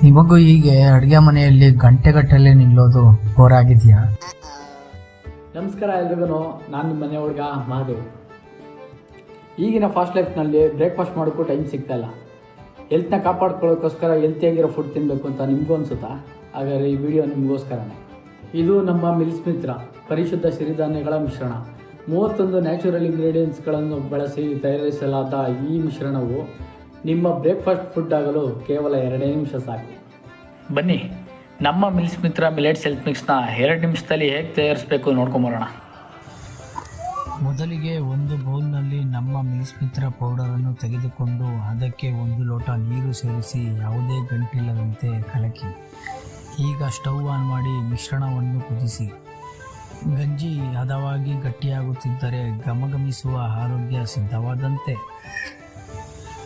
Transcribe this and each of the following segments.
ನಿಮಗೂ ಹೀಗೆ ಅಡುಗೆ ಮನೆಯಲ್ಲಿ ಗಂಟೆಗಟ್ಟಲೆ ನಿಲ್ಲೋದು ಬೋರ್ ಆಗಿದೆಯಾ? ನಮಸ್ಕಾರ ಎಲ್ರಿಗೂ, ನಾನು ನಿಮ್ಮ ಮನೆ ಹುಡುಗ ಮಹಾದೇವ್. ಈಗಿನ ಫಾಸ್ಟ್ ಲೈಫ್ನಲ್ಲಿ ಬ್ರೇಕ್ಫಾಸ್ಟ್ ಮಾಡೋಕ್ಕೂ ಟೈಮ್ ಸಿಗ್ತಾಯಿಲ್ಲ. ಹೆಲ್ತ್ನ ಕಾಪಾಡ್ಕೊಳ್ಳೋಕ್ಕೋಸ್ಕರ ಹೆಲ್ತಿಯಾಗಿರೋ ಫುಡ್ ತಿನ್ನಬೇಕು ಅಂತ ನಿಮಗೂ ಅನಿಸುತ್ತಾ? ಹಾಗಾದರೆ ಈ ವಿಡಿಯೋ ನಿಮಗೋಸ್ಕರನೇ. ಇದು ನಮ್ಮ ಮಿಲ್ಸ್ ಮಿತ್ರ ಪರಿಶುದ್ಧ ಸಿರಿಧಾನ್ಯಗಳ ಮಿಶ್ರಣ. 31 ನ್ಯಾಚುರಲ್ ಇಂಗ್ರೀಡಿಯೆಂಟ್ಸ್ಗಳನ್ನು ಬಳಸಿ ತಯಾರಿಸಲಾದ ಈ ಮಿಶ್ರಣವು ನಿಮ್ಮ ಬ್ರೇಕ್ಫಾಸ್ಟ್ ಫುಡ್ ಆಗಲು ಕೇವಲ 2 ನಿಮಿಷ ಸಾಕು. ಬನ್ನಿ, ನಮ್ಮ ಮಿಲ್ಸ್ ಮಿತ್ರ ಮಿಲೆಟ್ಸ್ ಹೆಲ್ತ್ ಮಿಕ್ಸ್ನ 2 ನಿಮಿಷದಲ್ಲಿ ಹೇಗೆ ತಯಾರಿಸಬೇಕು ನೋಡ್ಕೊಂಬರೋಣ. ಮೊದಲಿಗೆ ಒಂದು ಬೌಲ್ನಲ್ಲಿ ನಮ್ಮ ಮಿಲ್ಸ್ ಮಿತ್ರ ಪೌಡರನ್ನು ತೆಗೆದುಕೊಂಡು ಅದಕ್ಕೆ 1 ಲೋಟ ನೀರು ಸೇರಿಸಿ ಯಾವುದೇ ಗಂಟಿಲ್ಲದಂತೆ ಕಲಕಿ. ಈಗ ಸ್ಟವ್ ಆನ್ ಮಾಡಿ ಮಿಶ್ರಣವನ್ನು ಕುದಿಸಿ. ಗಂಜಿ ಹದವಾಗಿ ಗಟ್ಟಿಯಾಗುತ್ತಿದ್ದರೆ ಘಮಘಮಿಸುವ ಆರೋಗ್ಯ ಸಿದ್ಧವಾದಂತೆ.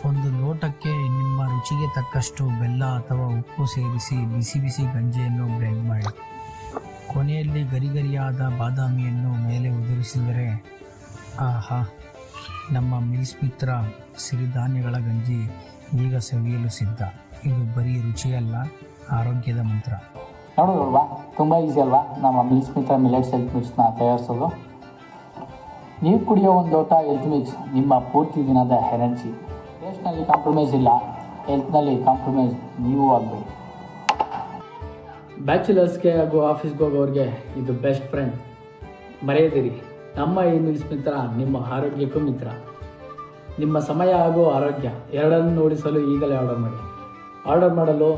1 ಲೋಟಕ್ಕೆ ನಿಮ್ಮ ರುಚಿಗೆ ತಕ್ಕಷ್ಟು ಬೆಲ್ಲ ಅಥವಾ ಉಪ್ಪು ಸೇರಿಸಿ ಬಿಸಿ ಬಿಸಿ ಗಂಜಿಯನ್ನು ಬ್ಲೆಂಡ್ ಮಾಡಿ. ಕೊನೆಯಲ್ಲಿ ಗರಿಗರಿಯಾದ ಬಾದಾಮಿಯನ್ನು ಮೇಲೆ ಉದುರಿಸಿದರೆ ಆಹಾ, ನಮ್ಮ ಮಿಲ್ಸ್ ಮಿತ್ರ ಸಿರಿಧಾನ್ಯಗಳ ಗಂಜಿ ಈಗ ಸವಿಯಲು ಸಿದ್ಧ. ಇದು ಬರೀ ರುಚಿಯಲ್ಲ, ಆರೋಗ್ಯದ ಮಂತ್ರ. ನೋಡೋದಲ್ವಾ, ತುಂಬ ಈಸಿ ಅಲ್ವಾ ನಮ್ಮ ಮಿಲ್ಸ್ ಮಿತ್ರ ಮಿಲೆಟ್ಸ್ ಹೆಲ್ತ್ ಮಿಕ್ಸ್ನ ತಯಾರಿಸೋದು. ನೀವು ಕುಡಿಯೋ 1 ಲೋಟ ಹೆಲ್ತ್ ಮಿಕ್ಸ್ ನಿಮ್ಮ ಪೂರ್ತಿ ದಿನದ ಎನರ್ಜಿ. ಟೇಸ್ಟ್ನಲ್ಲಿ ಕಾಂಪ್ರಮೈಸ್ ಇಲ್ಲ, ಹೆಲ್ತ್ನಲ್ಲಿ ಕಾಂಪ್ರಮೈಸ್ ನೀವು ಆಗಬೇಡಿ. ಬ್ಯಾಚುಲರ್ಸ್ಗೆ ಹಾಗೂ ಆಫೀಸ್ಗೆ ಹೋಗೋರಿಗೆ ಇದು ಬೆಸ್ಟ್ ಫ್ರೆಂಡ್. ಮರೆಯದಿರಿ, ನಮ್ಮ ಈ ಮಿಲ್ಸ್ ಮಿತ್ರ ನಿಮ್ಮ ಆರೋಗ್ಯಕ್ಕೂ ಮಿತ್ರ. ನಿಮ್ಮ ಸಮಯ ಹಾಗೂ ಆರೋಗ್ಯ ಎರಡನ್ನೂ ಓಡಿಸಲು ಈಗಲೇ ಆರ್ಡರ್ ಮಾಡಿ. ಆರ್ಡರ್ ಮಾಡಲು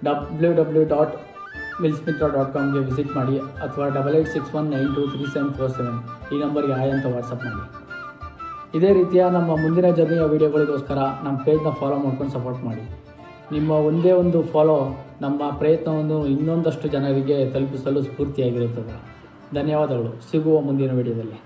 www.milsmitra.comಗೆ ವಿಸಿಟ್ ಮಾಡಿ ಅಥವಾ 8861923747 ಈ ನಂಬರ್ಗೆ ಹಾಯ್ ಅಂತ ವಾಟ್ಸಪ್ ಮಾಡಿ. ಇದೇ ರೀತಿಯ ನಮ್ಮ ಮುಂದಿನ ಜರ್ನಿಯ ವೀಡಿಯೋಗಳಿಗೋಸ್ಕರ ನಮ್ಮ ಪೇಜ್ನ ಫಾಲೋ ಮಾಡ್ಕೊಂಡು ಸಪೋರ್ಟ್ ಮಾಡಿ. ನಿಮ್ಮ ಒಂದೇ ಒಂದು ಫಾಲೋ ನಮ್ಮ ಪ್ರಯತ್ನವನ್ನು ಇನ್ನೊಂದಷ್ಟು ಜನರಿಗೆ ತಲುಪಿಸಲು ಸ್ಫೂರ್ತಿಯಾಗಿರುತ್ತದೆ. ಧನ್ಯವಾದಗಳು. ಸಿಗುವ ಮುಂದಿನ ವಿಡಿಯೋದಲ್ಲಿ.